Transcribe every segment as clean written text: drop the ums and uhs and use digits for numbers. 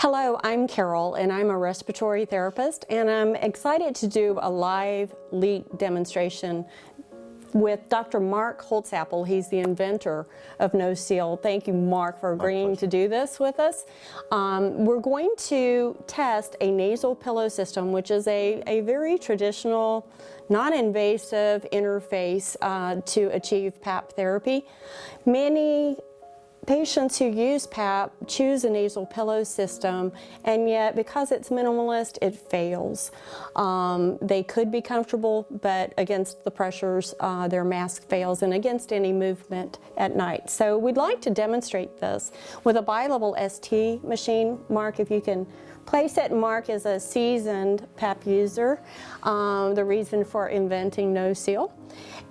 Hello, I'm Carol and I'm a respiratory therapist, and I'm excited to do a live leak demonstration with Dr. Mark Holtzapfel. He's the inventor of NozeSeal. Thank you, Mark, for agreeing to do this with us. We're going to test a nasal pillow system, which is a very traditional, non-invasive interface to achieve PAP therapy. Many patients who use PAP choose a nasal pillow system, and yet because it's minimalist, it fails. They could be comfortable, but against the pressures, their mask fails, and against any movement at night. So we'd like to demonstrate this with a bi-level ST machine. Mark, if you can place it. Mark is a seasoned PAP user, the reason for inventing NozeSeal.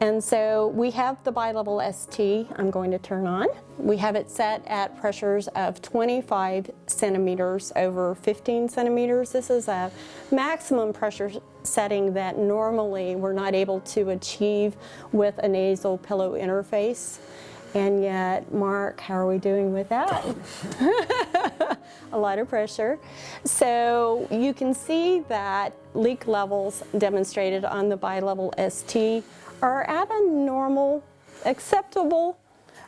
And so we have the bi-level ST I'm going to turn on. We have it set at pressures of 25 centimeters over 15 centimeters. This is a maximum pressure setting that normally we're not able to achieve with a nasal pillow interface. And yet, Mark, how are we doing with that? A lot of pressure. So you can see that leak levels demonstrated on the bi-level ST are at a normal, acceptable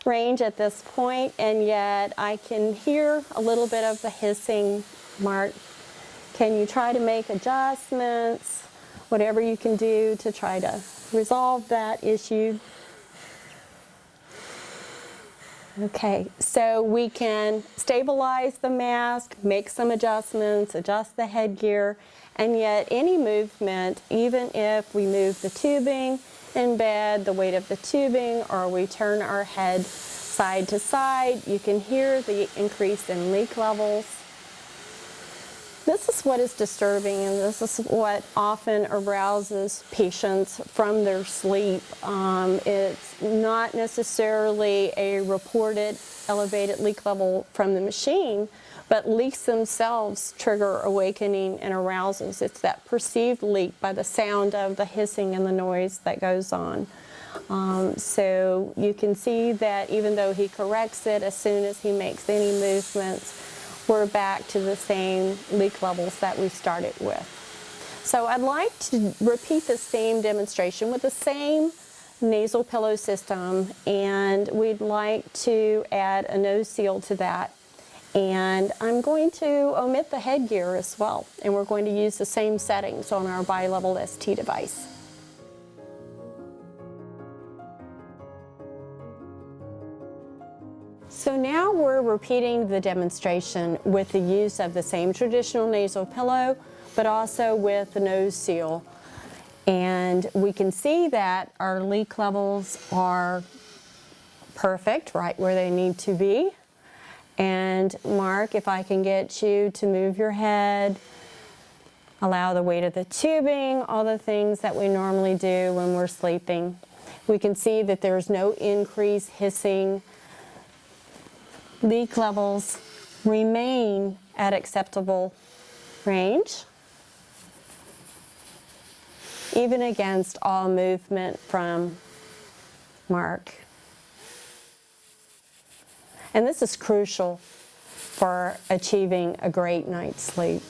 range at this point, and yet I can hear a little bit of the hissing. Mark, can you try to make adjustments, whatever you can do to try to resolve that issue? Okay, so we can stabilize the mask, make some adjustments, adjust the headgear, and yet any movement, even if we move the tubing in bed, the weight of the tubing, or we turn our head side to side, you can hear the increase in leak levels. This is what is disturbing, and this is what often arouses patients from their sleep. It's not necessarily a reported elevated leak level from the machine, but leaks themselves trigger awakening and arousals. It's that perceived leak by the sound of the hissing and the noise that goes on. So you can see that even though he corrects it, as soon as he makes any movements, we're back to the same leak levels that we started with. So I'd like to repeat the same demonstration with the same nasal pillow system, and we'd like to add a NozeSeal to that. And I'm going to omit the headgear as well, and we're going to use the same settings on our bi-level ST device. So now we're repeating the demonstration with the use of the same traditional nasal pillow, but also with the NozeSeal. And we can see that our leak levels are perfect, right where they need to be. And Mark, if I can get you to move your head, allow the weight of the tubing, all the things that we normally do when we're sleeping. We can see that there's no increase hissing. Leak levels remain at acceptable range, even against all movement from Mark. And this is crucial for achieving a great night's sleep.